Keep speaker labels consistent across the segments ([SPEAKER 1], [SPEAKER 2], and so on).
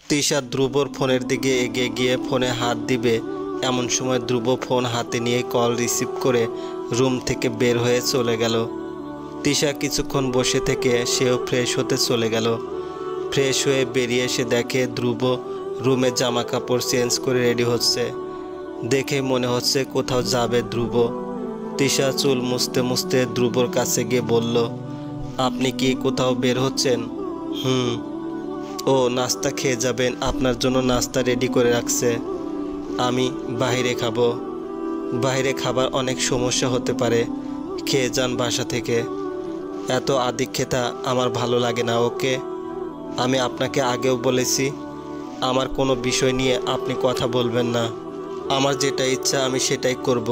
[SPEAKER 1] তিশা ধ্রুবর ফোনের দিকে এগিয়ে গিয়ে ফোনে হাত দিবে, এমন সময় ধ্রুব ফোন হাতে নিয়ে কল রিসিভ করে রুম থেকে বের হয়ে চলে গেল। তিশা কিছুক্ষণ বসে থেকে সেও ফ্রেশ হতে চলে গেল। ফ্রেশ হয়ে বেরিয়ে এসে দেখে ধ্রুব রুমে জামা কাপড় চেঞ্জ করে রেডি হচ্ছে। দেখে মনে হচ্ছে কোথাও যাবে ধ্রুব। তিশা চুল মুছতে মুছতে ধ্রুবর কাছে গিয়ে বলল, আপনি কি কোথাও বের হচ্ছেন? ও নাস্তা খেয়ে যাবেন, আপনার জন্য নাস্তা রেডি করে রাখছে। আমি বাইরে খাবো। বাইরে খাবার অনেক সমস্যা হতে পারে, খেয়ে যান বাসা থেকে। এত আদিক্ষেতা আমার ভালো লাগে না। ওকে, আমি আপনাকে আগেও বলেছি আমার কোনো বিষয় নিয়ে আপনি কথা বলবেন না। আমার যেটা ইচ্ছা আমি সেটাই করব।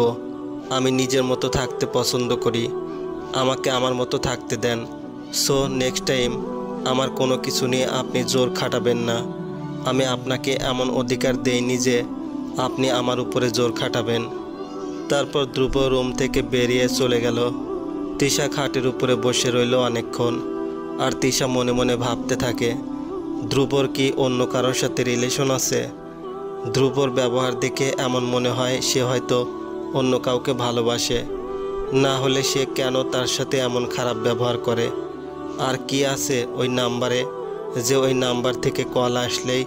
[SPEAKER 1] আমি নিজের মতো থাকতে পছন্দ করি, আমাকে আমার মতো থাকতে দেন। সো নেক্সট টাইম আমার কোনো কিছু নিয়ে আপনি জোর খাটাবেন না। আমি আপনাকে এমন অধিকার দেইনি যে আপনি আমার উপরে জোর খাটাবেন। তারপর ধ্রুব রুম থেকে বেরিয়ে চলে গেল। তিশা খাটের উপরে বসে রইল অনেকক্ষণ। আর তিশা মনে মনে ভাবতে থাকে, ধ্রুবর কি অন্য কারোর সাথে রিলেশন আছে? ধ্রুবর ব্যবহার দেখে এমন মনে হয় সে হয়তো অন্য কাউকে ভালোবাসে, না হলে সে কেন তার সাথে এমন খারাপ ব্যবহার করে? আর কি আছে ওই নাম্বারে যে ওই নাম্বার থেকে কল আসলেই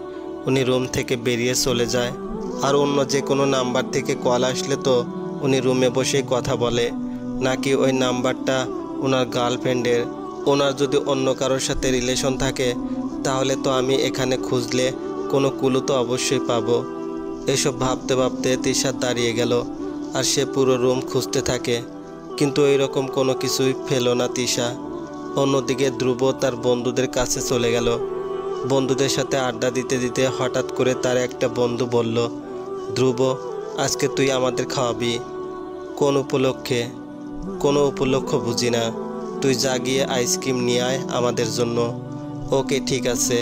[SPEAKER 1] উনি রুম থেকে বেরিয়ে চলে যায়? আর অন্য যে কোনো নাম্বার থেকে কল আসলে তো উনি রুমে বসেই কথা বলে, নাকি ওই নাম্বারটা ওনার গার্লফ্রেন্ডের? ওনার যদি অন্য কারোর সাথে রিলেশন থাকে তাহলে তো আমি এখানে খুঁজলে কোনো ক্লু তো অবশ্যই পাবো। এসব ভাবতে ভাবতে তিশা দাঁড়িয়ে গেল আর সে পুরো রুম খুঁজতে থাকে, কিন্তু এইরকম কোনো কিছুই পেল না তিশা। অন্যদিকে ধ্রুব তার বন্ধুদের কাছে চলে গেল। বন্ধুদের সাথে আড্ডা দিতে দিতে হঠাৎ করে তার একটা বন্ধু বলল, ধ্রুব আজকে তুই আমাদের খাওয়াবি। কোন উপলক্ষে? কোনো উপলক্ষ বুঝি না, তুই যা গিয়ে আইসক্রিম নিয়ে আয় আমাদের জন্য। ওকে ঠিক আছে।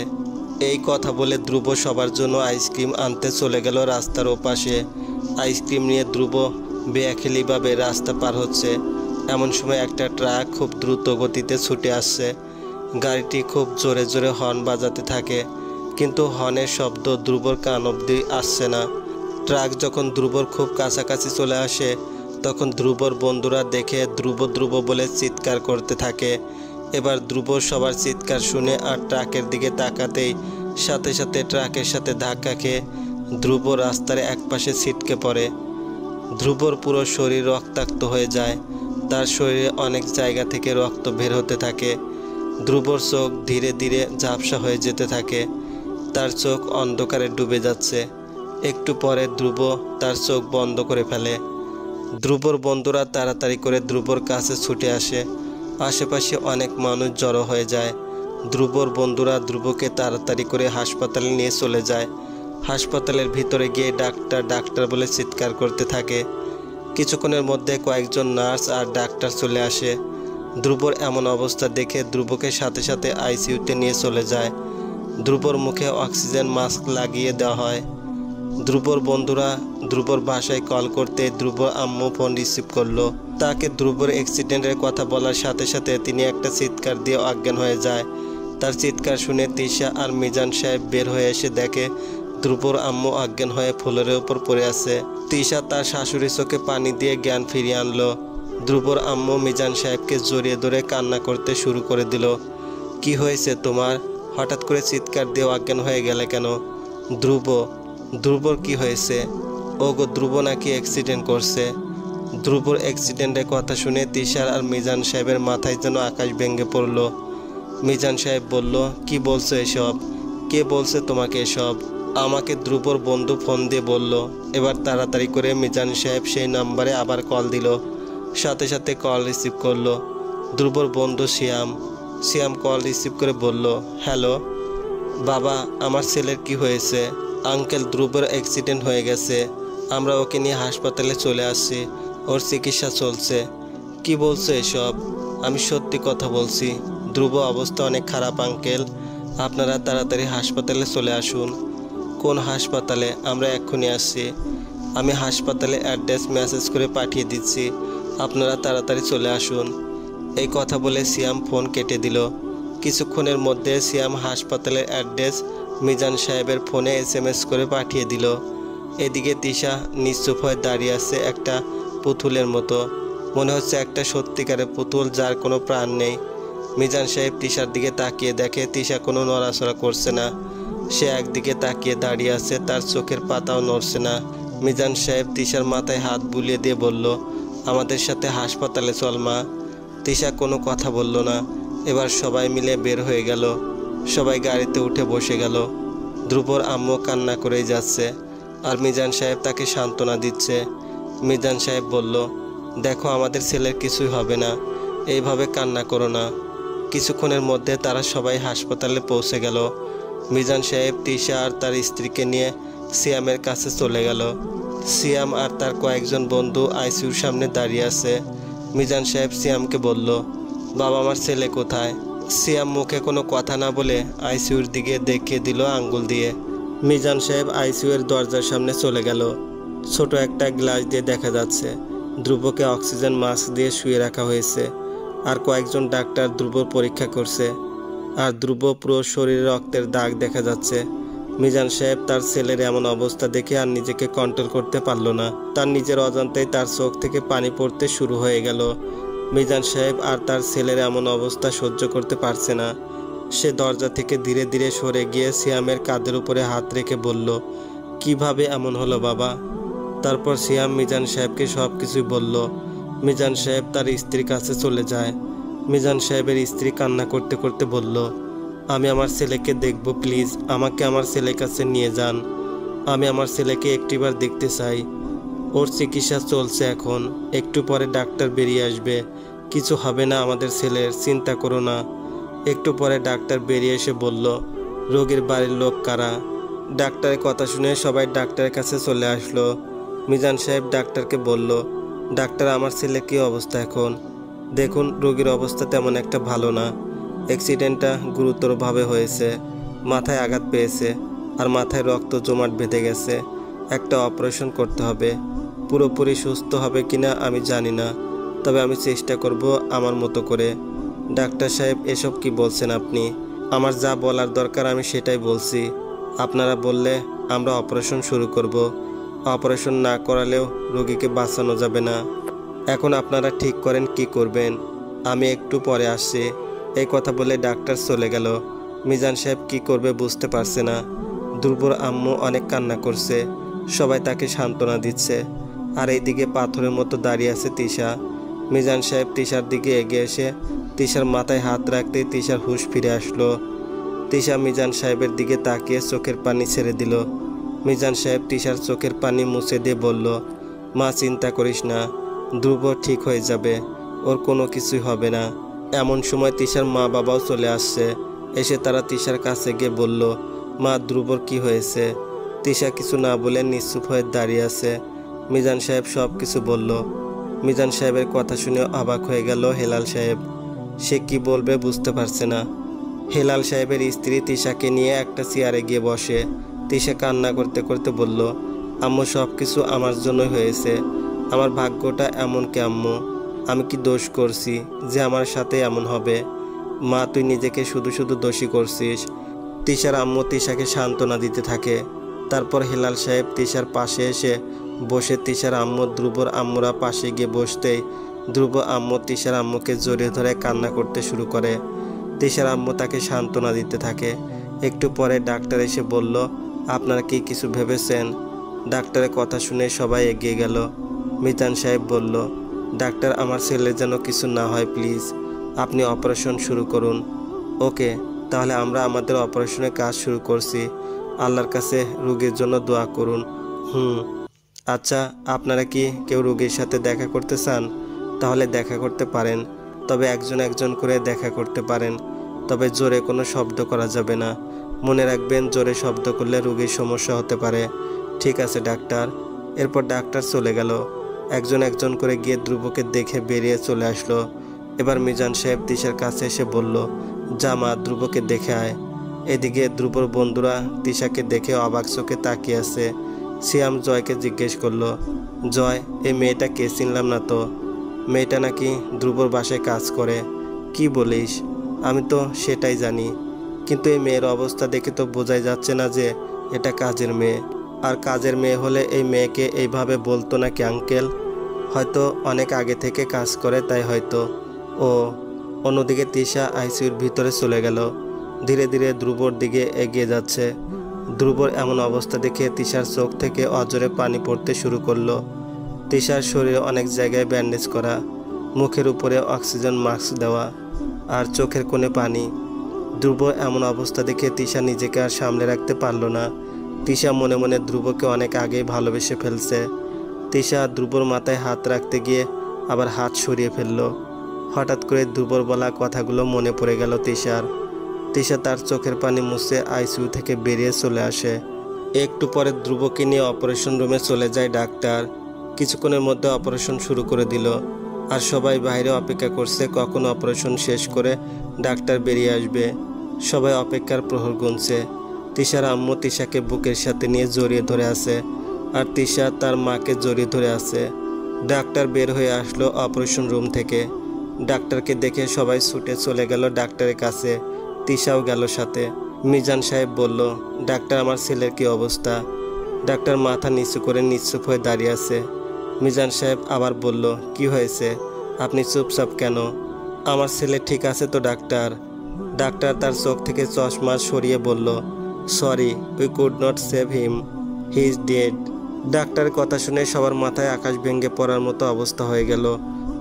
[SPEAKER 1] এই কথা বলে ধ্রুব সবার জন্য আইসক্রিম আনতে চলে গেল রাস্তার ওপাশে। আইসক্রিম নিয়ে ধ্রুব বেয়াখেলিভাবে রাস্তা পার হচ্ছে। এমন সময় একটা ট্রাক খুব দ্রুত গতিতে ছুটে আসছে। গাড়িটি খুব জোরে জোরে হর্ন বাজাতে থাকে, কিন্তু হর্নের শব্দ ধ্রুবর কান অবধি আসছে না। ট্রাক যখন ধ্রুবর খুব কাছাকাছি চলে আসে তখন ধ্রুবর বন্ধুরা দেখে ধ্রুব ধ্রুব বলে চিৎকার করতে থাকে। এবার ধ্রুব সবার চিৎকার শুনে আর ট্রাকের দিকে তাকাতেই সাথে সাথে ট্রাকের সাথে ধাক্কা খেয়ে ধ্রুব রাস্তার একপাশে ছিটকে পড়ে। ধ্রুবর পুরো শরীর রক্তাক্ত হয়ে যায়, তার শরীরে অনেক জায়গা থেকে রক্ত বের হতে থাকে। ধ্রুবর চোখ ধীরে ধীরে ঝাপসা হয়ে যেতে থাকে, তার চোখ অন্ধকারে ডুবে যাচ্ছে। একটু পরে ধ্রুব তার চোখ বন্ধ করে ফেলে। ধ্রুবর বন্ধুরা তাড়াতাড়ি করে ধ্রুবর কাছে ছুটে আসে। আশেপাশে অনেক মানুষ জড়ো হয়ে যায়। ধ্রুবর বন্ধুরা ধ্রুবকে তাড়াতাড়ি করে হাসপাতালে নিয়ে চলে যায়। হাসপাতালের ভিতরে গিয়ে ডাক্তার ডাক্তার বলে চিৎকার করতে থাকে। কিছুক্ষণের মধ্যে কয়েকজন নার্স আর ডাক্তার চলে আসে। ধ্রুবর এমন অবস্থা দেখে ধ্রুবকে সাথে সাথে আইসিইউতে নিয়ে চলে যায়। ধ্রুবর মুখে অক্সিজেন মাস্ক লাগিয়ে দেওয়া হয়। ধ্রুবর বন্ধুরা ধ্রুবর বাসায় কল করতে ধ্রুবর আম্মু ফোন রিসিভ করলো। তাকে ধ্রুবর অ্যাক্সিডেন্টের কথা বলার সাথে সাথে তিনি একটা চিৎকার দিয়ে অজ্ঞান হয়ে যায়। তার চিৎকার শুনে তিশা আর মিজান সাহেব বের হয়ে এসে দেখে ধ্রুবর আম্মু অজ্ঞান হয়ে ফ্লোরের উপর পড়ে আছে। তিশা তার শাশুড়ির চোখে পানি দিয়ে জ্ঞান ফিরিয়ে আনলো। ধ্রুবর আম্মু মিজান সাহেবকে জড়িয়ে ধরে কান্না করতে শুরু করে দিল। কি হয়েছে তোমার? হঠাৎ করে চিৎকার দিয়ে অজ্ঞান হয়ে গেলে কেন? ধ্রুবর কি হয়েছে? ওগো ধ্রুব নাকি অ্যাক্সিডেন্ট করছে। ধ্রুবর অ্যাক্সিডেন্টের কথা শুনে তিশার আর মিজান সাহেবের মাথায় যেন আকাশ ভেঙে পড়ল। মিজান সাহেব বলল, কি বলছো এসব? কে বলছে তোমাকে এসব? আমাকে ধ্রুবর বন্ধু ফোন দিয়ে বলল। এবার তাড়াতাড়ি করে মিজান সাহেব সেই নাম্বারে আবার কল দিল। সাথে সাথে কল রিসিভ করলো ধ্রুবর বন্ধু শিয়াম কল রিসিভ করে বলল, হ্যালো বাবা, আমার ছেলের কি হয়েছে? আঙ্কেল ধ্রুবর অ্যাক্সিডেন্ট হয়ে গেছে, আমরা ওকে নিয়ে হাসপাতালে চলে আসছি, ওর চিকিৎসা চলছে। কি বলছো এসব? আমি সত্যি কথা বলছি, ধ্রুব অবস্থা অনেক খারাপ আঙ্কেল, আপনারা তাড়াতাড়ি হাসপাতালে চলে আসুন। কোন হাসপাতালে? আমরা এক্ষুনি আসছি। আমি হাসপাতালে অ্যাড্রেস মেসেজ করে পাঠিয়ে দিচ্ছি, আপনারা তাড়াতাড়ি চলে আসুন। এই কথা বলে শিয়াম ফোন কেটে দিল। কিছুক্ষণের মধ্যে শিয়াম হাসপাতালের অ্যাড্রেস মিজান সাহেবের ফোনে SMS করে পাঠিয়ে দিল। এদিকে তিশা নিশ্চুপ হয়ে দাঁড়িয়ে আছে একটা পুতুলের মতো, মনে হচ্ছে একটা সত্যিকারের পুতুল যার কোনো প্রাণ নেই। মিজান সাহেব তিশার দিকে তাকিয়ে দেখে তিশা কোনো নড়াচড়া করছে না, সে একদিকে তাকিয়ে দাঁড়িয়ে আছে, তার চোখের পাতাও নড়ছে না। মিজান সাহেব তিশার মাথায় হাত বুলিয়ে দিয়ে বলল, আমাদের সাথে হাসপাতালে চল মা। তিশা কোনো কথা বলল না। এবার সবাই মিলে বের হয়ে গেল। সবাই গাড়িতে উঠে বসে গেল। ধ্রুবর আম্মু কান্না করেই যাচ্ছে, আর মিজান সাহেব তাকে সান্ত্বনা দিচ্ছে। মিজান সাহেব বলল, দেখো আমাদের ছেলের কিছুই হবে না, এইভাবে কান্না করো না। কিছুক্ষণের মধ্যে তারা সবাই হাসপাতালে পৌঁছে গেল। মিজান সাহেব তিশা আর তার স্ত্রীকে নিয়ে সিয়ামের কাছে চলে গেল। সিয়াম আর তার কয়েকজন বন্ধু আইসিইউর সামনে দাঁড়িয়ে আছে। মিজান সাহেব সিয়ামকে বলল, বাবা আমার ছেলে কোথায়? সিয়াম মুখে কোনো কথা না বলে আইসিইউর দিকে দেখিয়ে দিল আঙ্গুল দিয়ে। মিজান সাহেব আইসিইউর দরজার সামনে চলে গেল। ছোট একটা গ্লাস দিয়ে দেখা যাচ্ছে ধ্রুবকে অক্সিজেন মাস্ক দিয়ে শুয়ে রাখা হয়েছে, আর কয়েকজন ডাক্তার ধ্রুবর পরীক্ষা করছে। আর ধ্রুব পুরো শরীরে রক্তের দাগ দেখা যাচ্ছে। মিজান সাহেব তার ছেলের এমন অবস্থা দেখে আর নিজেকে কন্ট্রোল করতে পারল না। তার নিজের অজান্তেই তার চোখ থেকে পানি পড়তে শুরু হয়ে গেল। মিজান সাহেব আর তার ছেলের এমন অবস্থা সহ্য করতে পারছে না। সে দরজা থেকে ধীরে ধীরে সরে গিয়ে সিয়ামের কাঁধের উপরে হাত রেখে বলল, কিভাবে এমন হলো বাবা? তারপর সিয়াম মিজান সাহেবকে সব কিছুই বলল। মিজান সাহেব তার স্ত্রীর কাছে চলে যায়। মিজান সাহেবের স্ত্রী কান্না করতে করতে বলল, আমি আমার ছেলেকে দেখব, প্লিজ আমাকে আমার ছেলের কাছে নিয়ে যান। আমি আমার ছেলেকে একটিবার দেখতে চাই। ওর চিকিৎসা চলছে এখন, একটু পরে ডাক্তার বেরিয়ে আসবে, কিছু হবে না আমাদের ছেলের, চিন্তা করো না। একটু পরে ডাক্তার বেরিয়ে এসে বলল, রোগীর বাড়ির লোক কারা? ডাক্তারের কথা শুনে সবাই ডাক্তারের কাছে চলে আসলো। মিজান সাহেব ডাক্তারকে বলল, ডাক্তার আমার ছেলে কী অবস্থা এখন? দেখুন রোগীর অবস্থা তেমন একটা ভালো না, অ্যাক্সিডেন্টটা গুরুতরভাবে হয়েছে, মাথায় আঘাত পেয়েছে আর মাথায় রক্ত জমাট বেঁধে গেছে, একটা অপারেশন করতে হবে। পুরোপুরি সুস্থ হবে কিনা আমি জানি না, তবে আমি চেষ্টা করব আমার মতো করে। ডাক্তার সাহেব এসব কি বলছেন আপনি? আমার যা বলার দরকার আমি সেটাই বলছি। আপনারা বললে আমরা অপারেশন শুরু করব, অপারেশন না করালেও রোগীকে বাঁচানো যাবে না। এখন আপনারা ঠিক করেন কি করবেন, আমি একটু পরে আসছি। এই কথা বলে ডাক্তার চলে গেল। মিজান সাহেব কি করবে বুঝতে পারছে না। ধ্রুবর আম্মু অনেক কান্না করছে, সবাই তাকে সান্ত্বনা দিচ্ছে। আর এইদিকে পাথরের মতো দাঁড়িয়ে আছে তিশা। মিজান সাহেব তিশার দিকে এগিয়ে এসে তিশার মাথায় হাত রাখতেই তিশার হুঁশ ফিরে আসলো। তিশা মিজান সাহেবের দিকে তাকিয়ে চোখের পানি ছেড়ে দিল। মিজান সাহেব তিশার চোখের পানি মুছে দিয়ে বলল, মা চিন্তা করিস না, ধ্রুব ঠিক হয়ে যাবে, ওর কোনো কিছুই হবে না। এমন সময় তিশার মা বাবাও চলে আসছে। এসে তারা তিশার কাছে গিয়ে বলল, মা ধ্রুবর কি হয়েছে? তিশা কিছু না বলে নিশ্চুপ হয়ে দাঁড়িয়ে আছে। মিজান সাহেব সব কিছু বলল। মিজান সাহেবের কথা শুনে অবাক হয়ে গেল হেলাল সাহেব। সে কি বলবে বুঝতে পারছে না। হেলাল সাহেবের স্ত্রী তিশাকে নিয়ে একটা চেয়ারে গিয়ে বসে। তিশা কান্না করতে করতে বলল, আম্মু সব কিছু আমার জন্যই হয়েছে, আমার ভাগ্যটা এমন কি আম্মু? আমি কি দোষ করছি যে আমার সাথে এমন হবে? মা তুই নিজেকে শুধু শুধু দোষী করছিস। তিশার আম্মু তিশাকে সান্ত্বনা দিতে থাকে। তারপর হেলাল সাহেব তিশার পাশে এসে বসে তিশার আম্মু ধ্রুবর আম্মুরা পাশে গিয়ে বসতেই ধ্রুব আম্মু তিশার আম্মুকে জড়িয়ে ধরে কান্না করতে শুরু করে। তিশার আম্মু তাকে সান্ত্বনা দিতে থাকে। একটু পরে ডাক্তার এসে বলল, আপনারা কি কিছু ভেবেছেন? ডাক্তারের কথা শুনে সবাই এগিয়ে গেল। মিজান সাহেব বলল, ডাক্তার আমার ছেলের যেন কিছু না হয়, প্লিজ আপনি অপারেশন শুরু করুন। ওকে, তাহলে আমরা আমাদের অপারেশনের কাজ শুরু করছি। আল্লাহর কাছে রোগীর জন্য দোয়া করুন। আচ্ছা, আপনারা কি কেউ রোগীর সাথে দেখা করতে চান? তাহলে দেখা করতে পারেন, তবে একজন একজন করে দেখা করতে পারেন, তবে জোরে কোনো শব্দ করা যাবে না। মনে রাখবেন, জোরে শব্দ করলে রোগীর সমস্যা হতে পারে। ঠিক আছে ডাক্তার। এরপর ডাক্তার চলে গেল। একজন একজন করে গিয়ে ধ্রুবকে দেখে বেরিয়ে চলে আসলো। এবার মিজান সাহেব তিশার কাছে এসে বলল, যা মা, ধ্রুবকে দেখে আয়। এদিকে ধ্রুবর বন্ধুরা তিশাকে দেখে অবাক চোখে তাকিয়ে আছে। সিয়াম জয়কে জিজ্ঞেস করলো, জয়, এই মেয়েটা কে? চিনলাম না তো। মেয়েটা নাকি ধ্রুবর বাসায় কাজ করে। কি বলিস? আমি তো সেটাই জানি। কিন্তু এই মেয়ের অবস্থা দেখে তো বোঝাই যাচ্ছে না যে এটা কাজের মেয়ে। আর কাজের মেয়ে হলে এই মেয়েকে এইভাবে বলতো নাকি আঙ্কেল? হয়তো অনেক আগে থেকে কাজ করে তাই হয়তো। ও অন্যদিকে তিশা আইসিইউর ভিতরে চলে গেল। ধীরে ধীরে ধ্রুবর দিকে এগিয়ে যাচ্ছে। ধ্রুবর এমন অবস্থা দেখে তিশার চোখ থেকে অজরে পানি পড়তে শুরু করলো। তিশার শরীরে অনেক জায়গায় ব্যান্ডেজ করা, মুখের উপরে অক্সিজেন মাস্ক দেওয়া, আর চোখের কোণে পানি। ধ্রুব এমন অবস্থা দেখে তিশা নিজেকে আর সামলে রাখতে পারল না। তিশা মনে মনে ধ্রুবকে অনেক আগেই ভালোবেসে ফেলছে। তিশা ধ্রুবর মাথায় হাত রাখতে গিয়ে আবার হাত সরিয়ে ফেলল। হঠাৎ করে ধ্রুবর বলা কথাগুলো মনে পড়ে গেল তিশার। তিশা তার চোখের পানি মুছে আইসিইউ থেকে বেরিয়ে চলে আসে। একটু পরে ধ্রুবকে নিয়ে অপারেশন রুমে চলে যায় ডাক্তার। কিছুক্ষণের মধ্যে অপারেশন শুরু করে দিল। আর সবাই বাইরে অপেক্ষা করছে কখন অপারেশন শেষ করে ডাক্তার বেরিয়ে আসবে। সবাই অপেক্ষার প্রহর গুনছে। তিশার আম্মু তিশাকে বুকের সাথে নিয়ে জড়িয়ে ধরে আছে, আর তিশা তার মাকে জড়িয়ে ধরে আছে। ডাক্তার বের হয়ে আসলো অপারেশন রুম থেকে। ডাক্তারকে দেখে সবাই ছুটে চলে গেল ডাক্তারের কাছে। তিশাও গেল সাথে। মিজান সাহেব বলল, ডাক্তার আমার ছেলের কি অবস্থা? ডাক্তার মাথা নিচু করে নিশ্চুপ হয়ে দাঁড়িয়ে আছে। মিজান সাহেব আবার বলল, কি হয়েছে? আপনি চুপচাপ কেন? আমার ছেলে ঠিক আছে তো ডাক্তার? ডাক্তার তার চোখ থেকে চশমা সরিয়ে বলল, sorry, we could not save him, he is dead. ডাক্তারের কথা শুনে সবার মাথায় আকাশ ভেঙে পড়ার মতো অবস্থা হয়ে গেল।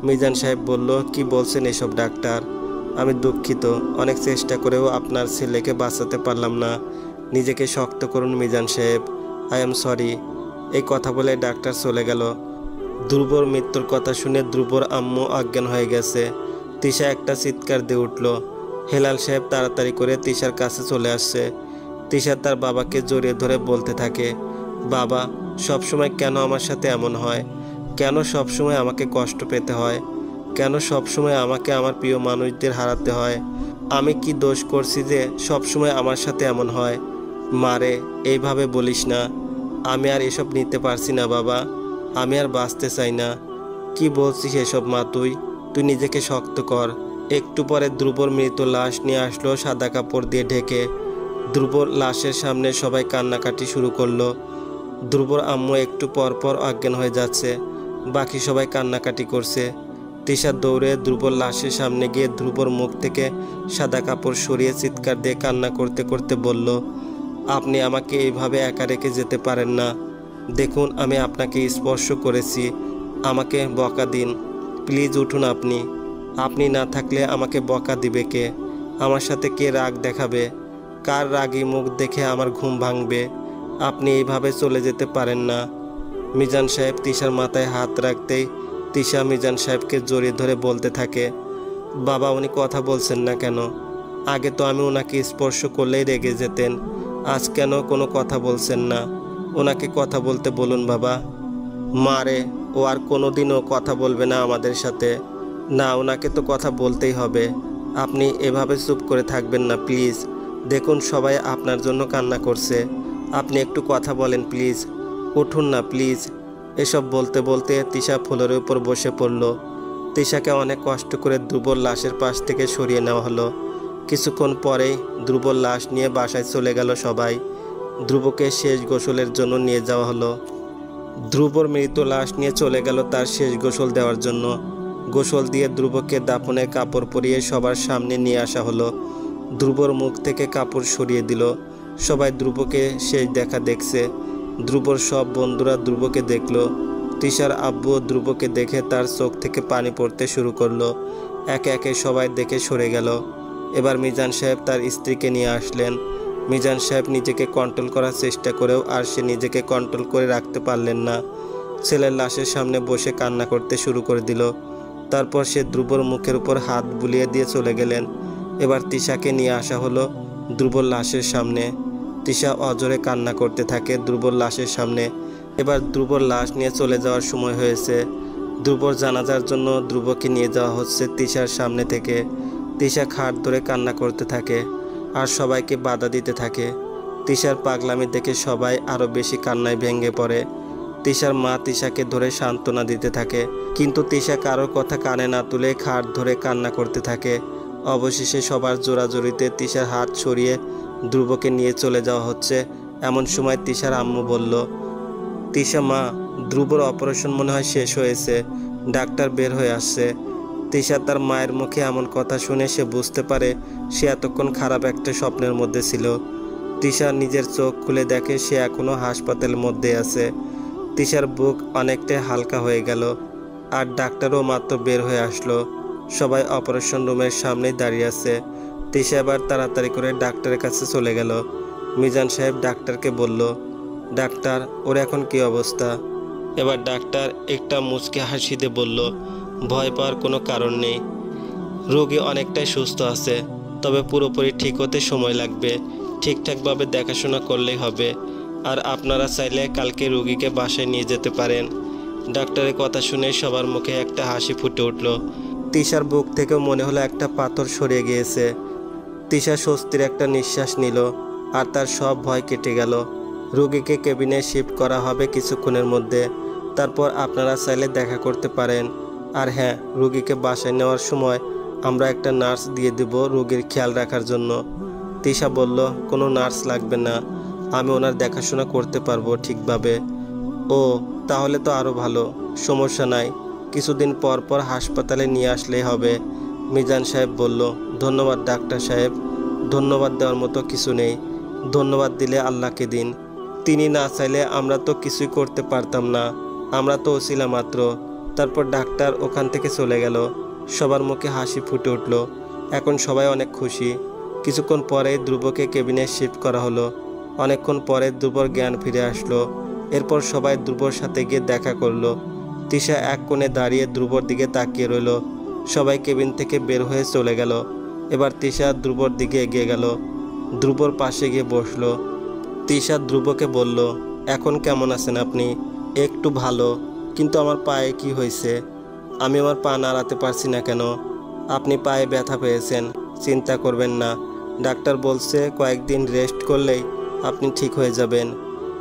[SPEAKER 1] মিজান সাহেব বলল, কি বলছেন এসব ডাক্তার? আমি দুঃখিত, অনেক চেষ্টা করেও আপনার ছেলেকে বাঁচাতে পারলাম না। নিজেকে শক্ত করুন মিজান সাহেব, আই এম সরি। এই কথা বলে ডাক্তার চলে গেল। ধ্রুবর মৃত্যুর কথা শুনে ধ্রুবর আম্মু অজ্ঞান হয়ে গেছে। তিশা একটা চিৎকার দিয়ে উঠল। হেলাল সাহেব তাড়াতাড়ি করে তিশার কাছে চলে আসছে। তিশা তার বাবাকে জড়িয়ে ধরে বলতে থাকে, বাবা, সবসময় কেন আমার সাথে এমন হয়? কেন সবসময় আমাকে কষ্ট পেতে হয়? কেন সবসময় আমাকে আমার প্রিয় মানুষদের হারাতে হয়? আমি কি দোষ করছি যে সবসময় আমার সাথে এমন হয়? মারে, এইভাবে বলিস না। আমি আর এসব নিতে পারছি না বাবা, আমি আর বাঁচতে চাই না। কি বলছিস এসব মা? তুই নিজেকে শক্ত কর। একটু পরে ধ্রুবর মৃত লাশ নিয়ে আসলো সাদা কাপড় দিয়ে ঢেকে। ধ্রুবর লাশের সামনে সবাই কান্নাকাটি শুরু করলো। ধ্রুবর আম্মু একটু পর পর অজ্ঞান হয়ে যাচ্ছে, বাকি সবাই কান্নাকাটি করছে। তিশা দৌড়ে ধ্রুবর লাশের সামনে গিয়ে ধ্রুবর মুখ থেকে সাদা কাপড় সরিয়ে চিৎকার দিয়ে কান্না করতে করতে বলল, আপনি আমাকে এইভাবে একা রেখে যেতে পারেন না। দেখুন, আমি আপনাকে স্পর্শ করেছি, আমাকে বকা দিন, প্লিজ উঠুন। আপনি না থাকলে আমাকে বকা দিবে কে? আমার সাথে কে রাগ দেখাবে? কার রাগী মুখ দেখে আমার ঘুম ভাঙবে? আপনি এইভাবে চলে যেতে পারেন না। মিজান সাহেব তিশার মাথায় হাত রাখতেই তিশা মিজান সাহেবকে জড়িয়ে ধরে বলতে থাকে, বাবা, উনি কথা বলছেন না কেন? আগে তো আমি ওনাকে স্পর্শ করলেই রেগে যেতেন, আজ কেন কোনো কথা বলছেন না? ওনাকে কথা বলতে বলুন বাবা। মারে, ও আর কোনোদিনও কথা বলবে না আমাদের সাথে। না, ওনাকে তো কথা বলতেই হবে। আপনি এভাবে চুপ করে থাকবেন না প্লিজ। দেখুন, সবাই আপনার জন্য কান্না করছে, আপনি একটু কথা বলেন প্লিজ, উঠুন না প্লিজ। এসব বলতে বলতে তিশা ফ্লোরের উপর বসে পড়ল। তিশাকে অনেক কষ্ট করে ধ্রুবর লাশের পাশ থেকে সরিয়ে নেওয়া হলো। কিছুক্ষণ পরেই ধ্রুবর লাশ নিয়ে বাসায় চলে গেল সবাই। ধ্রুবকে শেষ গোসলের জন্য নিয়ে যাওয়া হলো। ধ্রুবর মৃত লাশ নিয়ে চলে গেল তার শেষ গোসল দেওয়ার জন্য। গোসল দিয়ে ধ্রুবকে দাফনের কাপড় পরিয়ে সবার সামনে নিয়ে আসা হলো। ধ্রুবর মুখ থেকে কাপড় সরিয়ে দিল। সবাই ধ্রুবকে শেষ দেখা দেখছে। ধ্রুবর সব বন্ধুরা ধ্রুবকে দেখলো। তিশার আব্বু ধ্রুবকে দেখে তার চোখ থেকে পানি পড়তে শুরু করলো। একে একে সবাই দেখে সরে গেল। এবার মিজান সাহেব তার স্ত্রীকে নিয়ে আসলেন। মিজান সাহেব নিজেকে কন্ট্রোল করার চেষ্টা করেও আর সে নিজেকে কন্ট্রোল করে রাখতে পারলেন না। ছেলের লাশের সামনে বসে কান্না করতে শুরু করে দিল। তারপর সে ধ্রুবর মুখের উপর হাত বুলিয়ে দিয়ে চলে গেলেন। এবার তিশাকে নিয়ে আসা হলো ধ্রুবর লাশের সামনে। তিশা অজরে কান্না করতে থাকে ধ্রুবর লাশের সামনে। এবার ধ্রুবর লাশ নিয়ে চলে যাওয়ার সময় হয়েছে। ধ্রুবর জানাজার জন্য ধ্রুবকে নিয়ে যাওয়া হচ্ছে তিশার সামনে থেকে। তিশা খাট ধরে কান্না করতে থাকে আর সবাইকে বাধা দিতে থাকে। তিশার পাগলামি দেখে সবাই আরও বেশি কান্নায় ভেঙে পড়ে। তিশার মা তিশাকে ধরে সান্ত্বনা দিতে থাকে, কিন্তু তিশা কারোর কথা কানে না তুলে খাট ধরে কান্না করতে থাকে। অবশেষে সবার জোরাজোরিতে তিশার হাত সরিয়ে ধ্রুবকে নিয়ে চলে যাওয়া হচ্ছে। এমন সময় তিশার আম্মু বলল, তিশা মা, ধ্রুবর অপারেশন মনে হয় শেষ হয়েছে, ডাক্তার বের হয়ে আসছে। তিশা তার মায়ের মুখে এমন কথা শুনে সে বুঝতে পারে সে এতক্ষণ খারাপ একটা স্বপ্নের মধ্যে ছিল। তিশা নিজের চোখ খুলে দেখে সে এখনও হাসপাতালের মধ্যে আছে। তিশার বুক অনেকটাই হালকা হয়ে গেল। আর ডাক্তারও মাত্র বের হয়ে আসলো। সবাই অপারেশন রুমের সামনেই দাঁড়িয়ে আছে। তিশা এবার তাড়াতাড়ি করে ডাক্তারের কাছে চলে গেল। মিজান সাহেব ডাক্তারকে বলল, ডাক্তার, ওর এখন কি অবস্থা? এবার ডাক্তার একটা মুচকি হাসি দিয়ে বলল, ভয় পাওয়ার কোনো কারণ নেই, রোগী অনেকটাই সুস্থ আছে, তবে পুরোপুরি ঠিক হতে সময় লাগবে। ঠিকঠাকভাবে দেখাশোনা করলেই হবে। আর আপনারা চাইলে কালকে রোগীকে বাসায় নিয়ে যেতে পারেন। ডাক্তারের কথা শুনে সবার মুখে একটা হাসি ফুটে উঠল। তিশার বুক থেকেও মনে হলো একটা পাথর সরিয়ে গিয়েছে। তিশা স্বস্তির একটা নিঃশ্বাস নিল আর তার সব ভয় কেটে গেল। রোগীকে কেবিনে শিফট করা হবে কিছুক্ষণের মধ্যে। তারপর আপনারা চাইলে দেখা করতে পারেন। আর হ্যাঁ, রোগীকে বাসায় নেওয়ার সময় আমরা একটা নার্স দিয়ে দেব রোগীর খেয়াল রাখার জন্য। তিশা বলল, কোনো নার্স লাগবে না, আমি ওনার দেখাশোনা করতে পারবো ঠিকভাবে। ও, তাহলে তো আরও ভালো, সমস্যা নাই, কিছুদিন পর পর হাসপাতালে নিয়ে আসলেই হবে। মিজান সাহেব বলল, ধন্যবাদ ডাক্তার সাহেব, ধন্যবাদ দেওয়ার মতো কিছু নেই, ধন্যবাদ দিলে আল্লাহকে দিন। তিনি না চাইলে আমরা তো কিছুই করতে পারতাম না, আমরা তো ওসিলা মাত্র। তারপর ডাক্তার ওখান থেকে চলে গেল। সবার মুখে হাসি ফুটে উঠল। এখন সবাই অনেক খুশি। কিছুক্ষণ পরে ধ্রুবকে কেবিনে শিফট করা হলো। অনেকক্ষণ পরে ধ্রুবর জ্ঞান ফিরে আসলো। এরপর সবাই ধ্রুবর সাথে গিয়ে দেখা করলো। তিশা এক কোণে দাঁড়িয়ে ধ্রুবর দিকে তাকিয়ে রইল। সবাই কেবিন থেকে বের হয়ে চলে গেল। এবার তিশা ধ্রুবর দিকে এগিয়ে গেল। ধ্রুবর পাশে গিয়ে বসলো। তিশা ধ্রুবকে বলল, এখন কেমন আছেন আপনি? একটু ভালো, কিন্তু আমার পায়ে কি হয়েছে? আমি আমার পা নাড়াতে পারছি না কেন? আপনি পায়ে ব্যথা পেয়েছেন, চিন্তা করবেন না, ডাক্তার বলছে কয়েকদিন রেস্ট করলেই আপনি ঠিক হয়ে যাবেন।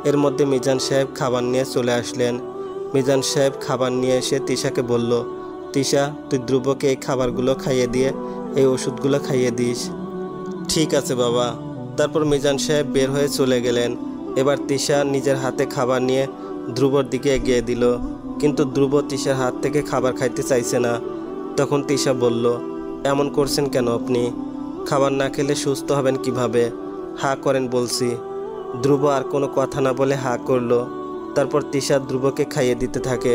[SPEAKER 1] এর মধ্যে মিজান সাহেব খাবার নিয়ে চলে আসলেন। মিজান সাহেব খাবার নিয়ে এসে তিশাকে বলল, তিশা, তুই ধ্রুবকে এই খাবারগুলো খাইয়ে দিয়ে এই ওষুধগুলো খাইয়ে দিস। ঠিক আছে বাবা। তারপর মিজান সাহেব বের হয়ে চলে গেলেন। এবার তিশা নিজের হাতে খাবার নিয়ে ধ্রুবর দিকে এগিয়ে দিল, কিন্তু ধ্রুব তিশার হাত থেকে খাবার খাইতে চাইছে না। তখন তিশা বলল, এমন করছেন কেন আপনি? খাবার না খেলে সুস্থ হবেন কিভাবে? হা করেন বলছি। ধ্রুব আর কোনো কথা না বলে হা করলো। তারপর তিশা ধ্রুবকে খাইয়ে দিতে থাকে।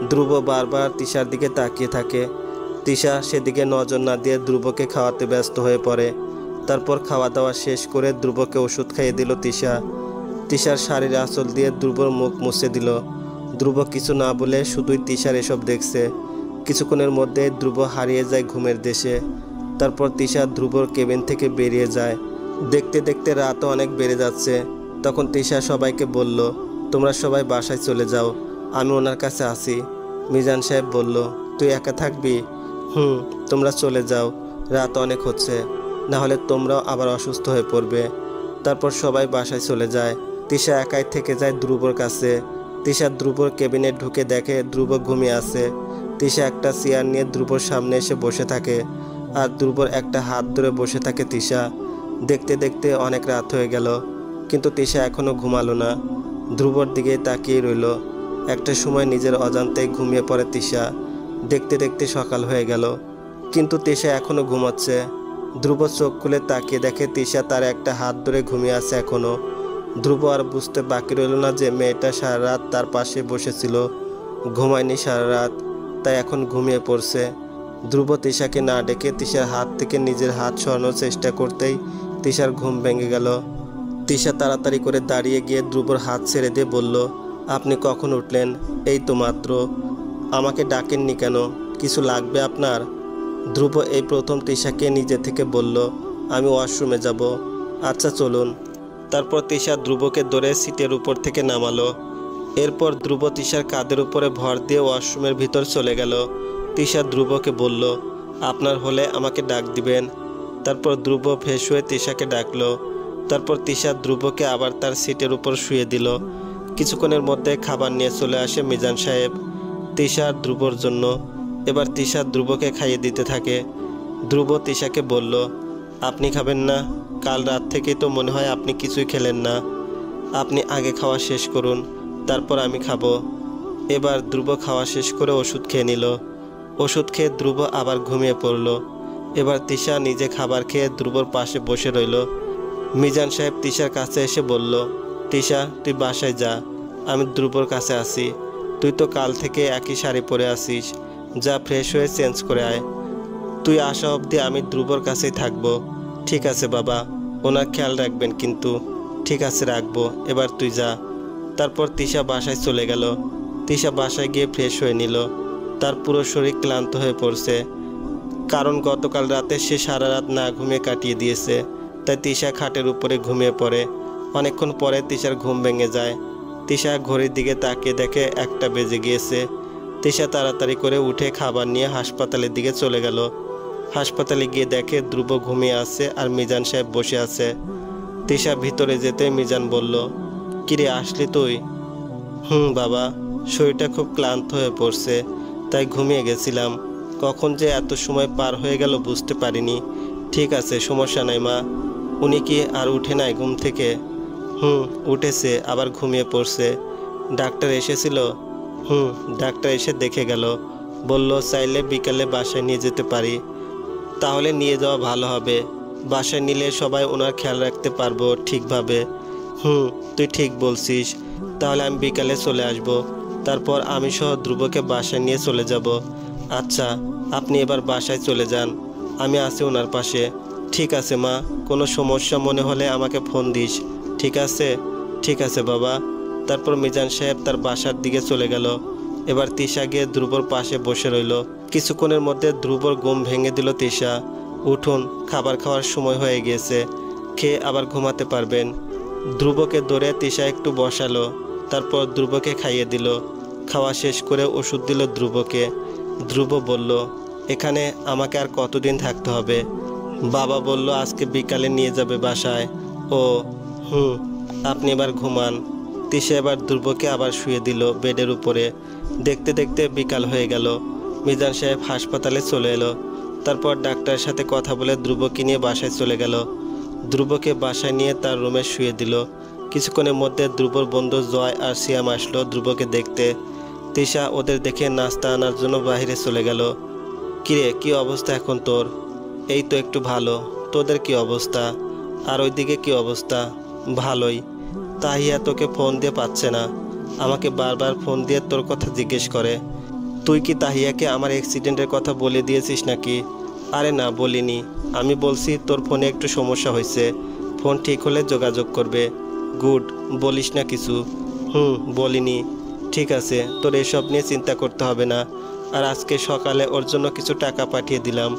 [SPEAKER 1] ধ্রুব বারবার তিশার দিকে তাকিয়ে থাকে। তিশা সেদিকে নজর না দিয়ে ধ্রুবকে খাওয়াতে ব্যস্ত হয়ে পড়ে। তারপর খাওয়া দাওয়া শেষ করে ধ্রুবকে ওষুধ খাইয়ে দিল তিশা। তিশার শাড়ির আঁচল দিয়ে ধ্রুবর মুখ মুছে দিল। ধ্রুব কিছু না বলে শুধুই তিশার এসব দেখছে। কিছুক্ষণের মধ্যে ধ্রুব হারিয়ে যায় ঘুমের দেশে। তারপর তিশা ধ্রুবর কেবিন থেকে বেরিয়ে যায়। দেখতে দেখতে রাতও অনেক বেড়ে যাচ্ছে। তখন তিশা সবাইকে বলল, তোমরা সবাই বাসায় চলে যাও, আমি ওনার কাছে আসি। মিজান সাহেব বলল, তুই একা থাকবি? তোমরা চলে যাও, রাত অনেক হচ্ছে, না হলে তোমরাও আবার অসুস্থ হয়ে পড়বে। তারপর সবাই বাসায় চলে যায়। তিশা একাই থেকে যায় ধ্রুবর কাছে। তিশা ধ্রুবর কেবিনে ঢুকে দেখে ধ্রুব ঘুমিয়ে আছে। তিশা একটা চেয়ার নিয়ে ধ্রুবর সামনে এসে বসে থাকে আর ধ্রুবর একটা হাত ধরে বসে থাকে তিশা। দেখতে দেখতে অনেক রাত হয়ে গেল, কিন্তু তিশা এখনও ঘুমালো না, ধ্রুবর দিকে তাকিয়ে রইল। একটা সময় নিজের অজান্তেই ঘুমিয়ে পড়ে তিশা। দেখতে দেখতে সকাল হয়ে গেল, কিন্তু তিশা এখনও ঘুমাচ্ছে। ধ্রুব চোখ খুলে তাকিয়ে দেখে তিশা তার একটা হাত ধরে ঘুমিয়ে আছে এখনও। ধ্রুব আর বুঝতে বাকি রইল না যে মেয়েটা সারা রাত তার পাশে বসেছিল, ঘুমায়নি সারা রাত, তাই এখন ঘুমিয়ে পড়ছে। ধ্রুব তিশাকে না ডেকে তিশার হাত থেকে নিজের হাত সরানোর চেষ্টা করতেই তিশার ঘুম ভেঙে গেল। তিশা তাড়াতাড়ি করে দাঁড়িয়ে গিয়ে ধ্রুবর হাত ছেড়ে দিয়ে বলল, আপনি কখন উঠলেন? এই তো মাত্র। আমাকে ডাকেননি কেন? কিছু লাগবে আপনার? ধ্রুব এই প্রথম তিশাকে নিজে থেকে বলল, আমি ওয়াশরুমে যাব। আচ্ছা চলুন। তারপর তিশা ধ্রুবকে ধরে সিটের উপর থেকে নামালো। এরপর ধ্রুব তিশার কাঁধের উপরে ভর দিয়ে ওয়াশরুমের ভিতর চলে গেল। তিশা ধ্রুবকে বলল, আপনার হলে আমাকে ডাক দিবেন। তারপর ধ্রুব ফ্রেশ হয়ে তিশাকে ডাকলো। তারপর তিশা ধ্রুবকে আবার তার সিটের উপর শুয়ে দিল। কিছুক্ষণের মধ্যে খাবার নিয়ে চলে আসে মিজান সাহেব তিশা আর ধ্রুবর জন্য। এবার তিশা ধ্রুবকে খাইয়ে দিতে থাকে। ধ্রুব তিশাকে বলল, আপনি খাবেন না? কাল রাত থেকে তো মনে হয় আপনি কিছুই খেলেন না। আপনি আগে খাওয়া শেষ করুন, তারপর আমি খাবো। এবার ধ্রুব খাওয়া শেষ করে ওষুধ খেয়ে নিল। ওষুধ খেয়ে ধ্রুব আবার ঘুমিয়ে পড়ল। এবার তিশা নিজে খাবার খেয়ে ধ্রুবর পাশে বসে রইল। মিজান সাহেব তিশার কাছে এসে বলল, তিশা, তুই বাসায় যা, আমি ধ্রুবর কাছে আসি। তুই তো কাল থেকে একই শাড়ি পরে আসিস, যা ফ্রেশ হয়ে চেঞ্জ করে আয়। তুই আসা অবধি আমি ধ্রুবর কাছেই থাকবো। ঠিক আছে বাবা, ওনার খেয়াল রাখবেন কিন্তু। ঠিক আছে, রাখবো। এবার তুই যা। তারপর তিশা বাসায় চলে গেল। তিশা বাসায় গিয়ে ফ্রেশ হয়ে নিল। তার পুরো শরীর ক্লান্ত হয়ে পড়ছে, কারণ গতকাল রাতে সে সারা রাত না ঘুমিয়ে কাটিয়ে দিয়েছে। তাই তিশা খাটের উপরে ঘুমিয়ে পড়ে। অনেকক্ষণ পরে তিশার ঘুম ভেঙে যায়। তিশা ঘড়ির দিকে তাকিয়ে দেখে 1টা বেজে গিয়েছে। তিশা তাড়াতাড়ি করে উঠে খাবার নিয়ে হাসপাতালের দিকে চলে গেল। হাসপাতালে গিয়ে দেখে ধ্রুব ঘুমিয়ে আছে আর মিজান সাহেব বসে আছে। তিশা ভিতরে যেতে মিজান বলল, কিরে, আসলি তুই? বাবা, শরীরটা খুব ক্লান্ত হয়ে পড়ছে, তাই ঘুমিয়ে গেছিলাম। কখন যে এত সময় পার হয়ে গেল বুঝতে পারিনি। ঠিক আছে, সমস্যা নাই মা। উনি কি আর উঠে নাই ঘুম থেকে? উঠেছে, আবার ঘুমিয়ে পড়ছে। ডাক্তার এসেছিল? ডাক্তার এসে দেখে গেল, বলল চাইলে বিকালে বাসায় নিয়ে যেতে পারি। তাহলে নিয়ে যাওয়া ভালো হবে। বাসায় নিলে সবাই ওনার খেয়াল রাখতে পারবো ঠিকভাবে। তুই ঠিক বলছিস। তাহলে আমি বিকালে চলে আসব। তারপর আমি সহ ধ্রুবকে বাসায় নিয়ে চলে যাব। আচ্ছা, আপনি এবার বাসায় চলে যান, আমি আছি ওনার পাশে। ঠিক আছে মা, কোনো সমস্যা মনে হলে আমাকে ফোন দিস। ঠিক আছে? ঠিক আছে বাবা। তারপর মিজান সাহেব তার বাসার দিকে চলে গেল। এবার তিশা গিয়ে ধ্রুবর পাশে বসে রইল। কিছুক্ষণের মধ্যে ধ্রুবর ঘুম ভেঙে দিল তিশা। উঠুন, খাবার খাওয়ার সময় হয়ে গিয়েছে, খেয়ে আবার ঘুমাতে পারবেন। ধ্রুবকে ধরে তিশা একটু বসালো। তারপর ধ্রুবকে খাইয়ে দিল। খাওয়া শেষ করে ওষুধ দিল ধ্রুবকে। ধ্রুব বলল, এখানে আমাকে আর কতদিন থাকতে হবে? বাবা বলল আজকে বিকালে নিয়ে যাবে বাসায়। ও আপনি এবার ঘুমান। তিশা এবার ধ্রুবকে আবার শুয়ে দিল বেডের উপরে। দেখতে দেখতে বিকাল হয়ে গেল। মিজান সাহেব হাসপাতালে চলে এলো। তারপর ডাক্তারের সাথে কথা বলে ধ্রুবকে নিয়ে বাসায় চলে গেল। ধ্রুবকে বাসায় নিয়ে তার রুমে শুয়ে দিল। কিছুক্ষণের মধ্যে ধ্রুবর বন্ধু জয় আর সিয়াম আসলো ধ্রুবকে দেখতে। তিশা ওদের দেখে নাস্তা আনার জন্য বাইরে চলে গেল। কিরে, কি অবস্থা এখন তোর? এই তো একটু ভালো। তোদের কি অবস্থা? আর ওইদিকে কি অবস্থা? ভালোই। তাহিয়া তোকে ফোন দিয়ে পাচ্ছে না, আমাকে বারবার ফোন দিয়ে তোর কথা জিজ্ঞেস করে। তুই কি তাহিয়াকে আমার অ্যাক্সিডেন্টের কথা বলে দিয়েছিস নাকি? আরে না, বলিনি। আমি বলছি তোর ফোনে একটু সমস্যা হয়েছে, ফোন ঠিক হলে যোগাযোগ করবে। গুড, বলিস না কিছু? বলিনি। ঠিক আছে, তোর এসব নিয়ে চিন্তা করতে হবে না। আর আজকে সকালে ওর জন্য কিছু টাকা পাঠিয়ে দিলাম।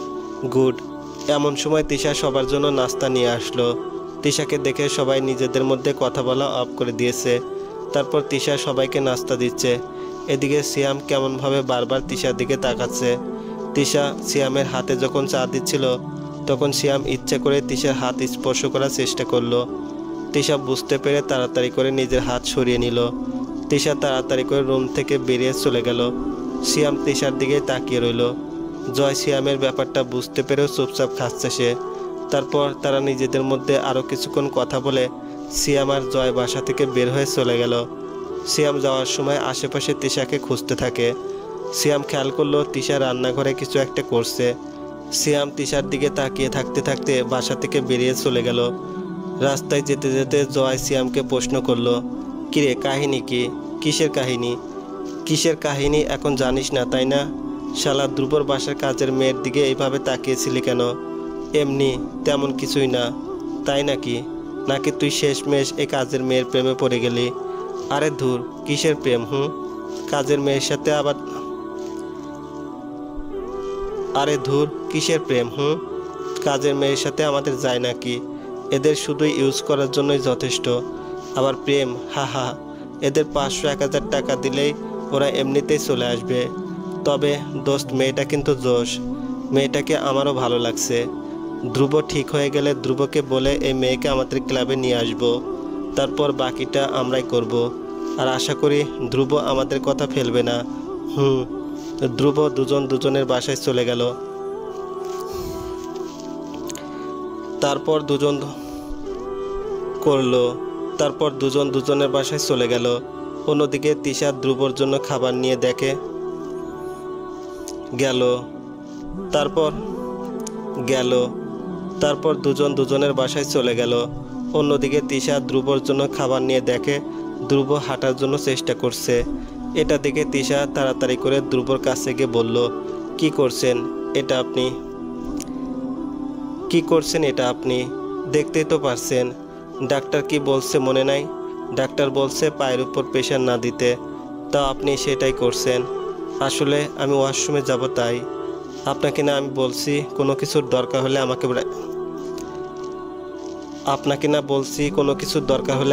[SPEAKER 1] গুড। এমন সময় তিশা সবার জন্য নাস্তা নিয়ে আসলো। তিশাকে দেখে সবাই নিজেদের মধ্যে কথা বলা অফ করে দিয়েছে। তারপর তিশা সবাইকে নাস্তা দিচ্ছে। এদিকে সিয়াম কেমনভাবে বারবার তিশার দিকে তাকাচ্ছে। তিশা সিয়ামের হাতে যখন চা দিচ্ছিল তখন সিয়াম ইচ্ছে করে তিশার হাত স্পর্শ করার চেষ্টা করলো। তিশা বুঝতে পেরে তাড়াতাড়ি করে নিজের হাত সরিয়ে নিল। তিশা তাড়াতাড়ি করে রুম থেকে বেরিয়ে চলে গেল। সিয়াম তিশার দিকে তাকিয়ে রইল। জয় সিয়ামের ব্যাপারটা বুঝতে পেরেও চুপচাপ খাচ্ছে সে। তারপর তারা নিজেদের মধ্যে আরও কিছুক্ষণ কথা বলে সিয়াম আর জয় বাসা থেকে বের হয়ে চলে গেল। সিয়াম যাওয়ার সময় আশেপাশে তিশাকে খুঁজতে থাকে। সিয়াম খেয়াল করলো তিশা রান্নাঘরে কিছু একটা করছে। সিয়াম তিশার দিকে তাকিয়ে থাকতে থাকতে বাসা থেকে বেরিয়ে চলে গেল। রাস্তায় যেতে যেতে জয় সিয়ামকে প্রশ্ন করলো, কিরে, কাহিনী কি? কিসের কাহিনী? কিসের কাহিনী এখন জানিস না, তাই না? শালা ধ্রুবর বাসার কাজের মেয়ের দিকে এইভাবে তাকিয়েছিলি কেন? এমনি, তেমন কিছুই না। তাই নাকি? নাকি তুই শেষমেশ এই কাজের মেয়ের প্রেমে পড়ে গেলি? আরে ধুর, কিসের প্রেম? কাজের মেয়ের সাথে আবার? আরে ধুর, কিসের প্রেম? কাজের মেয়ের সাথে আমাদের যায় নাকি? এদের শুধু ইউজ করার জন্যই যথেষ্ট। আবার প্রেম? হা, এদের 500-1000 টাকা দিলেই ওরা এমনিতেই চলে আসবে। তবে দোস্ত, মেয়েটা কিন্তু জোশ। মেয়েটাকে আমারও ভালো লাগছে। ধ্রুব ঠিক হয়ে গেলে ধ্রুবকে বলে এই মেয়েকে আমাদের ক্লাবে নিয়ে আসব। তারপর বাকিটা আমরাই করব। আর আশা করি ধ্রুব আমাদের কথা ফেলবে না। ধ্রুব দুজন দুজনের বাসায় চলে গেল। তারপর করলো তারপর দুজন দুজনের বাসায় চলে গেল। অন্যদিকে তিশা ধ্রুবর জন্য খাবার নিয়ে দেখে তারপর দুজন দুজনের বাসায় চলে গেল। অন্যদিকে তিশা ধ্রুবর জন্য খাবার নিয়ে দেখে ধ্রুব হাঁটার জন্য চেষ্টা করছে। এটা দেখে তিশা তাড়াতাড়ি করে ধ্রুবর কাছে গিয়ে বলল, কি করছেন এটা আপনি? দেখতেই তো পারছেন ডাক্তার কি বলছে মনে নাই? ডাক্তার বলছে পায়ের উপর প্রেশার না দিতে, তা আপনি সেটাই করছেন। আসলে আমি ওয়াশরুমে যাব, তাই আপনাকে না আমি বলছি কোনো কিছুর দরকার হলে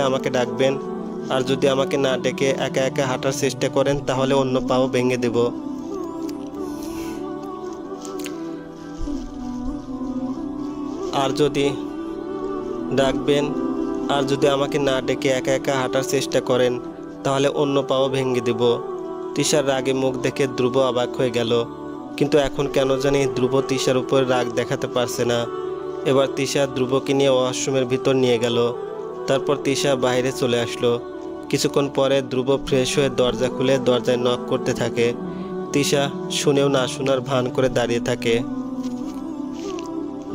[SPEAKER 1] আমাকে ডাকবেন, আর যদি আমাকে না ডেকে একা একা হাঁটার চেষ্টা করেন তাহলে অন্য পাও ভেঙে দেব। আর যদি আমাকে না ডেকে একা একা হাঁটার চেষ্টা করেন তাহলে অন্য পাও ভেঙে দেব। তিশার রাগে মুখ দেখে ধ্রুব অবাক হয়ে গেল, কিন্তু এখন কেন জানি ধ্রুব তিশার উপর রাগ দেখাতে পারছে না। এবার তিশা ধ্রুবকে নিয়ে ওয়াশরুমের ভিতর নিয়ে গেল। তারপর তিশা বাইরে চলে আসলো। কিছুক্ষণ পরে ধ্রুব ফ্রেশ হয়ে দরজা খুলে দরজায় নক করতে থাকে। তিশা শুনেও না শোনার ভান করে দাঁড়িয়ে থাকে।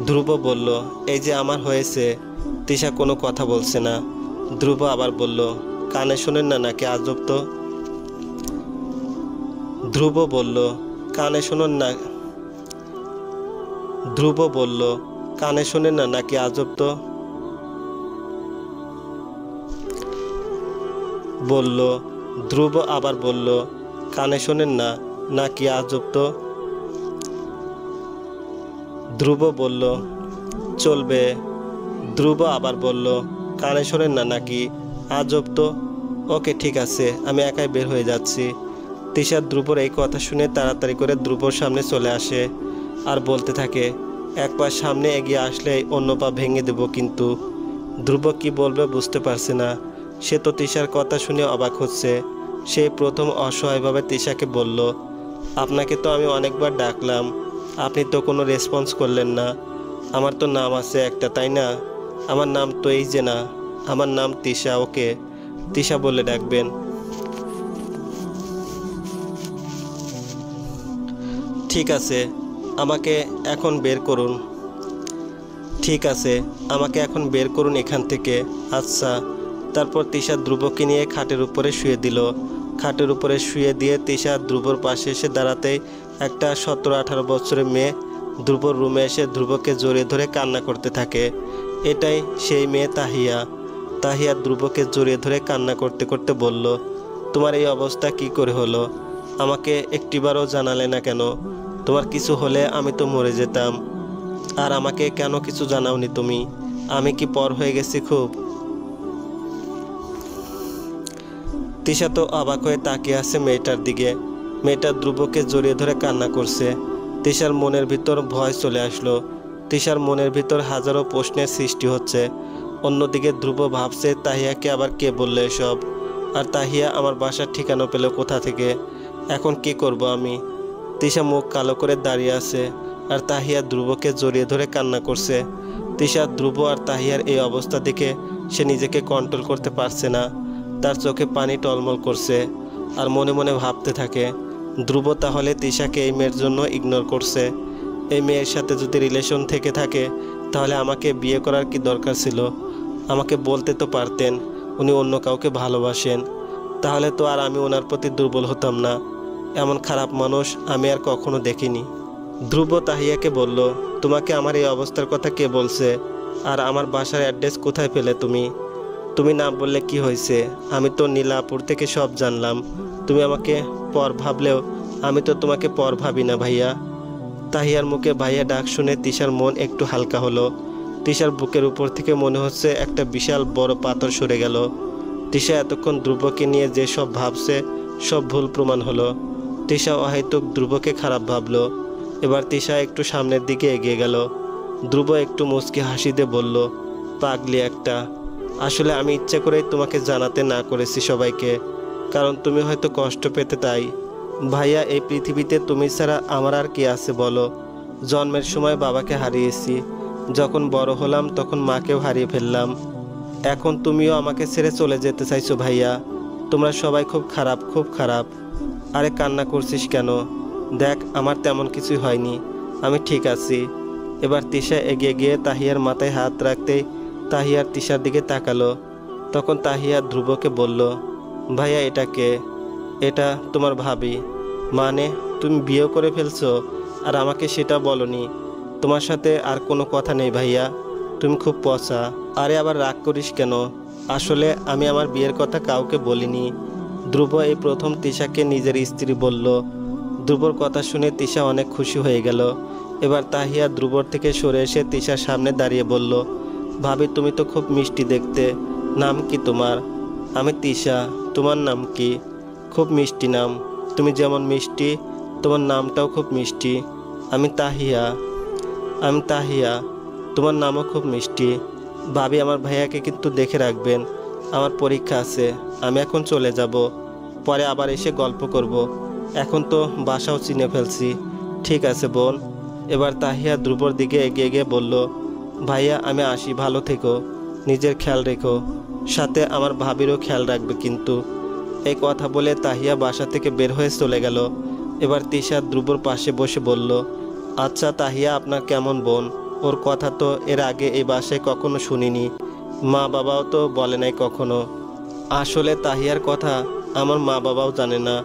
[SPEAKER 1] ধ্রুব বলল, এই যে আমার হয়েছে। তিশা কোনো কথা বলছে না। ধ্রুব আবার বলল, কানে শোনেন না নাকি আজব তো? ধ্রুব বলল, কানে শোনেন না নাকি আজব তো? ধ্রুব আবার বলল, কানে শোনেন না নাকি আজব তো? ধ্রুব বলল, চলবে। ধ্রুব আবার বলল, কানে শোনেন না নাকি আজব তো? ওকে, ঠিক আছে, আমি একাই বের হয়ে যাচ্ছি। তিশা ধ্রুবর এই কথা শুনে তাড়াতাড়ি করে ধ্রুবর সামনে চলে আসে আর বলতে থাকে, এক পা সামনে এগিয়ে আসলে অন্য পা ভেঙে দেব। কিন্তু ধ্রুব কি বলবে বুঝতে পারছে না। সে তো তিশার কথা শুনে অবাক হচ্ছে। সে প্রথম অসহায়ভাবে তিশাকে বলল, আপনাকে তো আমি অনেকবার ডাকলাম, আপনি তো কোনো রেসপন্স করলেন না। আমার তো নাম আছে একটা, তাই না? আমার নাম তো এই যে না, আমার নাম তিশা। ওকে তিশা বলে ডাকবেন। ঠিক আছে, আমাকে এখন বের করুন এখান থেকে। আচ্ছা। তারপর তিশা ধ্রুবকে নিয়ে খাটের উপরে শুয়ে দিল। খাটের উপরে শুয়ে দিয়ে তিশা ধ্রুবর পাশে এসে দাঁড়াতেই একটা 17-18 বছরের মেয়ে ধ্রুবর রুমে এসে ধ্রুবকে জড়িয়ে ধরে কান্না করতে থাকে। এটাই সেই মেয়ে তাহিয়া। তাহিয়া ধ্রুবকে জড়িয়ে ধরে কান্না করতে করতে বলল, তোমার এই অবস্থা কি করে হলো? আমাকে একটিবারও জানালে না কেন? তোমার কিছু হলে আমি তো মরে যেতাম, আর আমাকে কেন কিছু জানাওনি তুমি? আমি কি পর হয়ে গেছি খুব? তিশা তো অবাক হয়ে তাকিয়ে আছে মেয়েটার দিকে। মেয়েটা ধ্রুবকে জড়িয়ে ধরে কান্না করছে। তিশার মনের ভিতর ভয় চলে আসলো। তিশার মনের ভিতর হাজারো প্রশ্নের সৃষ্টি হচ্ছে। অন্যদিকে ধ্রুব ভাবছে, তাহিয়াকে আবার কে বললো এসব? আর তাহিয়া আমার বাসার ঠিকানা পেল কোথা থেকে? এখন কি করব আমি? তিশা মুখ কালো করে দাঁড়িয়ে আছে, আর তাহিয়া ধ্রুবকে জড়িয়ে ধরে কান্না করছে। তিশা ধ্রুব আর তাহিয়ার এই অবস্থা দেখে সে নিজেকে কন্ট্রোল করতে পারছে না। তার চোখে পানি টলমল করছে, আর মনে মনে ভাবতে থাকে, ধ্রুব তাহলে তিশাকে এই মেয়ের জন্য ইগনোর করছে। এই মেয়ের সাথে যদি রিলেশন থেকে থাকে তাহলে আমাকে বিয়ে করার কি দরকার ছিল? আমাকে বলতে তো পারতেন উনি অন্য কাউকে ভালোবাসেন, তাহলে তো আর আমি ওনার প্রতি দুর্বল হতাম না। এমন খারাপ মানুষ আমি আর কখনো দেখিনি। ধ্রুব তাহিয়াকে বলল, তোমাকে আমার এই অবস্থার কথা কে বলছে? আর আমার বাসার অ্যাড্রেস কোথায় পেলে তুমি? তুমি না বললে কি হয়েছে? আমি তো নীলাপুর থেকে সব জানলাম। তুমি আমাকে পর ভাবলেও আমি তো তোমাকে পর ভাবি না ভাইয়া। তাহিয়ার মুখে ভাইয়া ডাক শুনে তিশার মন একটু হালকা হলো। তিশার বুকের উপর থেকে মনে হচ্ছে একটা বিশাল বড় পাথর সরে গেল। তিশা এতক্ষণ ধ্রুবকে নিয়ে যে সব ভাবছে সব ভুল প্রমাণ হলো। তিশা অহেতুক ধ্রুবকে খারাপ ভাবলো। এবার তিশা একটু সামনের দিকে এগিয়ে গেল। ধ্রুব একটু মুচকি হাসি দিয়ে বলল, পাগলি একটা। আসলে আমি ইচ্ছে করেই তোমাকে জানাতে না করেছি সবাইকে, কারণ তুমি হয়তো কষ্ট পেতে, তাই। ভাইয়া, এই পৃথিবীতে তুমি ছাড়া আমার আর কি আছে বলো? জন্মের সময় বাবাকে হারিয়েছি, যখন বড় হলাম তখন মাকেও হারিয়ে ফেললাম। এখন তুমিও আমাকে ছেড়ে চলে যেতে চাইছো ভাইয়া। তোমরা সবাই খুব খারাপ, খুব খারাপ। আরে কান্না করছিস কেন? দেখ আমার তেমন কিছুই হয়নি, আমি ঠিক আছি। এবার তিশা এগিয়ে গিয়ে তাহিয়ার মাথায় হাত রাখতেই তাহিয়ার তিশার দিকে তাকালো। তখন তাহিয়া ধ্রুবকে বলল, ভাইয়া এটা কে? এটা তোমার ভাবি। মানে তুমি বিয়ে করে ফেলছো আর আমাকে সেটা বলনি? তোমার সাথে আর কোনো কথা নেই ভাইয়া, তুমি খুব পচা। আরে আবার রাগ করিস কেন? আসলে আমি আমার বিয়ের কথা কাউকে বলিনি। ধ্রুব এই প্রথম তিশাকে নিজের স্ত্রী বলল। ধ্রুবর কথা শুনে তিশা অনেক খুশি হয়ে গেল। এবার তাহিয়া ধ্রুবর থেকে সরে এসে তিশার সামনে দাঁড়িয়ে বলল, ভাবি তুমি তো খুব মিষ্টি দেখতে, নাম কি তোমার? আমি তিশা, তোমার নাম কি? খুব মিষ্টি নাম, তুমি যেমন মিষ্টি তোমার নামটাও খুব মিষ্টি। আমি তাহিয়া, আমি তাহিয়া, তোমার নামও খুব মিষ্টি। ভাবি আমার ভাইয়াকে কিন্তু দেখে রাখবেন, আমার পরীক্ষা আছে, আমি এখন চলে যাব, পরে আবার এসে গল্প করব। এখন তো বাসাও চিনে ফেলছি। ঠিক আছে বোন। এবার তাহিয়া ধ্রুবর দিকে এগিয়ে গিয়ে বলল, ভাইয়া আমি আসি, ভালো থেকো, নিজের খেয়াল রেখো, সাথে আমার ভাবিরও খেয়াল রাখবে কিন্তু। এই কথা বলে তাহিয়া বাসা থেকে বের হয়ে চলে গেল। এবার তিশা ধ্রুবর পাশে বসে বলল, আচ্ছা তাহিয়া আপনার কেমন বোন? ওর কথা তো এর আগে এই বাসায় কখনো শুনিনি, মা বাবাও তো বলে নাই কখনো। আসলে তাহিয়ার কথা আমার মা বাবাও জানে না,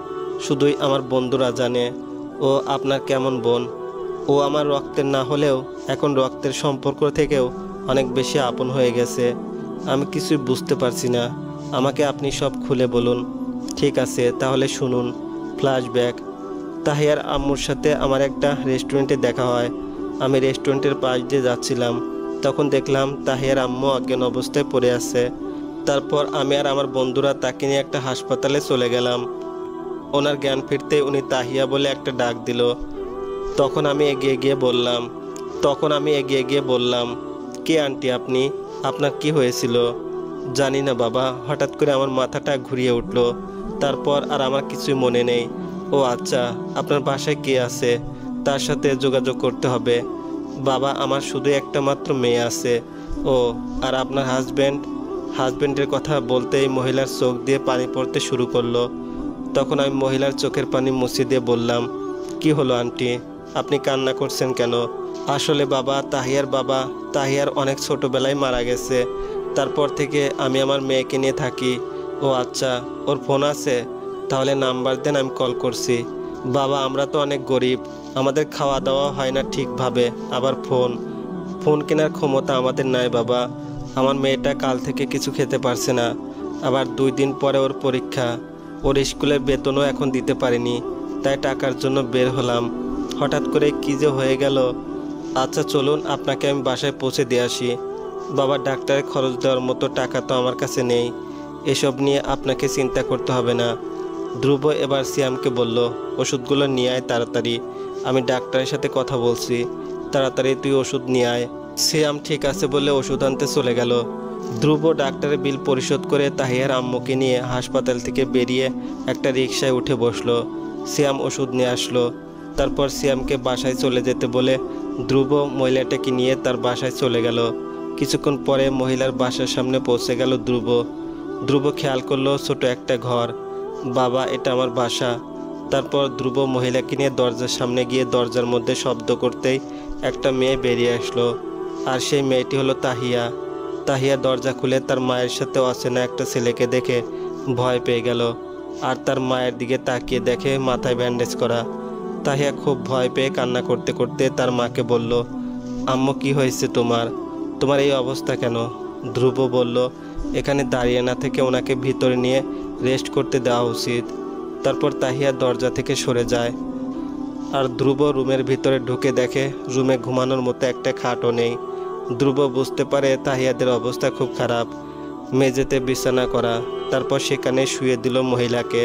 [SPEAKER 1] শুধুই আমার বন্ধুরা জানে। ও আপনার কেমন বোন? ও আমার রক্তের না হলেও এখন রক্তের সম্পর্ক থেকেও অনেক বেশি আপন হয়ে গেছে। আমি কিছুই বুঝতে পারছি না, আমাকে আপনি সব খুলে বলুন। ঠিক আছে তাহলে শুনুন। ফ্ল্যাশব্যাক। তাহিয়ার আম্মুর সাথে আমার একটা রেস্টুরেন্টে দেখা হয়। আমি রেস্টুরেন্টের পাশ দিয়ে যাচ্ছিলাম, তখন দেখলাম তাহিয়ার আম্মু অজ্ঞান অবস্থায় পড়ে আছে। তারপর আমি আর আমার বন্ধুরা তাকে নিয়ে একটা হাসপাতালে চলে গেলাম। ওনার জ্ঞান ফিরতে উনি তাহিয়া বলে একটা ডাক দিল। তখন আমি এগিয়ে গিয়ে বললাম, কে আন্টি আপনি? আপনার কি হয়েছিল? জানি না বাবা, হঠাৎ করে আমার মাথাটা ঘুরিয়ে উঠল, তারপর আর আমার কিছুই মনে নেই। ও আচ্ছা, আপনার বাসায় কে আছে? তার সাথে যোগাযোগ করতে হবে। বাবা আমার শুধু একটা মাত্র মেয়ে আছে। ও, আর আপনার হাজব্যান্ডের কথা বলতেই মহিলার চোখ দিয়ে পানি পড়তে শুরু করলো। তখন আমি মহিলার চোখের পানি মুছে দিয়ে বললাম, কি হলো আন্টি, আপনি কান্না করছেন কেন? আসলে বাবা তাহিয়ার অনেক ছোটবেলায় মারা গেছে। তারপর থেকে আমি আমার মেয়েকে নিয়ে থাকি। ও আচ্ছা, ওর ফোন আছে? তাহলে নাম্বার দেন, আমি কল করছি। বাবা আমরা তো অনেক গরিব, আমাদের খাওয়া দাওয়া হয় না ঠিকভাবে, আবার ফোন কেনার ক্ষমতা আমাদের নাই বাবা। আমার মেয়েটা কাল থেকে কিছু খেতে পারছে না, আবার 2 দিন পরে ওর পরীক্ষা। ওর স্কুলের বেতনও এখন দিতে পারিনি, তাই টাকার জন্য বের হলাম। হঠাৎ করে কী যে হয়ে গেল। আচ্ছা চলুন আপনাকে আমি বাসায় পৌঁছে দিয়ে আসি। বাবা ডাক্তারের খরচ দেওয়ার মতো টাকা তো আমার কাছে নেই, এসব নিয়ে আপনাকে চিন্তা করতে হবে না। ধ্রুব এবার সিয়ামকে বলল, ওষুধগুলো নিয়ে আয় তাড়াতাড়ি, আমি ডাক্তারের সাথে কথা বলছি, তাড়াতাড়ি তুই ওষুধ নিয়ে আয়। সিয়াম ঠিক আছে বলে ওষুধ আনতে চলে গেল। ধ্রুব ডাক্তারের বিল পরিশোধ করে তাহিয়ার আম্মুকে নিয়ে হাসপাতাল থেকে বেরিয়ে একটা রিকশায় উঠে বসলো। সিয়াম ওষুধ নিয়ে আসলো। তারপর সিয়ামকে বাসায় চলে যেতে বলে ধ্রুব মহিলাটাকে নিয়ে তার বাসায় চলে গেল। কিছুক্ষণ পরে মহিলার বাসার সামনে পৌঁছে গেল ধ্রুব খেয়াল করলো ছোট একটা ঘর। বাবা এটা আমার বাসা। তারপর ধ্রুব মহিলাকে নিয়ে দরজার সামনে গিয়ে দরজার মধ্যে শব্দ করতেই একটা মেয়ে বেরিয়ে আসলো, আর সেই মেয়েটি হলো তাহিয়া দরজা খুলে তার মায়ের সাথে অচেনা একটা ছেলেকে দেখে ভয় পেয়ে গেল, আর তার মায়ের দিকে তাকিয়ে দেখে মাথায় ব্যান্ডেজ করা। তাহিয়া খুব ভয় পেয়ে কান্না করতে করতে তার মাকে বলল, আম্মু কি হয়েছে তোমার এই অবস্থা কেন? ধ্রুব বলল, এখানে দাঁড়িয়ে না থেকে ওনাকে ভিতরে নিয়ে রেস্ট করতে দেওয়া উচিত। তারপর তাহিয়া দরজা থেকে সরে যায়, আর ধ্রুব রুমের ভিতরে ঢুকে দেখে রুমে ঘুমানোর মতো একটা খাটও নেই। ধ্রুব বুঝতে পারে তাহিয়াদের অবস্থা খুব খারাপ, মেঝেতে বিছানা করা, তারপর সেখানে শুয়ে দিল মহিলাকে।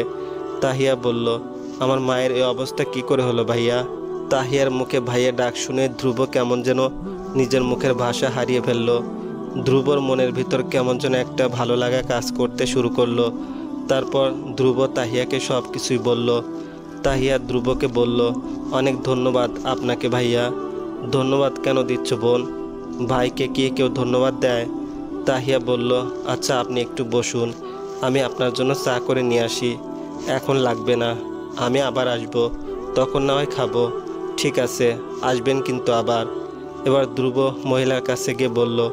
[SPEAKER 1] তাহিয়া বলল, আমার মায়ের এই অবস্থা কি করে হলো ভাইয়া? তাহিয়ার মুখে ভাইয়া ডাক শুনে ধ্রুব কেমন যেন নিজের মুখের ভাষা হারিয়ে ফেলল। ধ্রুবর মনের ভিতর কেমন যেন একটা ভালো লাগা কাজ করতে শুরু করলো। তারপর ধ্রুব তাহিয়াকে সব কিছুই বলল। তাহিয়া ধ্রুবকে বলল, অনেক ধন্যবাদ আপনাকে ভাইয়া। ধন্যবাদ কেন দিচ্ছ বোন? ভাইকে কি কেউ ধন্যবাদ দেয়? তাহিয়া বলল, আচ্ছা আপনি একটু বসুন, আমি আপনার জন্য চা করে নিয়ে আসি। এখন লাগবে না, আমি আবার আসব, তখন না হয় খাবো। ঠিক আছে, আসবেন কিন্তু আবার। এবার ধ্রুব মহিলার কাছে গিয়ে বলল,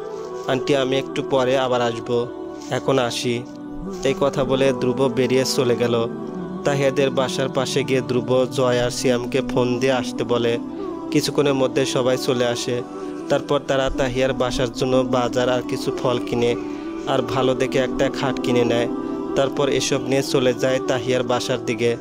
[SPEAKER 1] আন্টি আমি একটু পরে আবার আসব, এখন আসি। এই কথা বলে ধ্রুব বেরিয়ে চলে গেল। তাহিয়াদের বাসার পাশে গিয়ে ধ্রুব জয় আর সিয়ামকে ফোন দিয়ে আসতে বলে। কিছুক্ষণের মধ্যে সবাই চলে আসে। তারপর তারা তাহিয়ার বাসার জন্য বাজার আর কিছু ফল কিনে আর ভালো দেখে একটা খাট কিনে নেয়। তারপর এসব নিয়ে চলে যায় তাহিয়ার বাসার দিকে।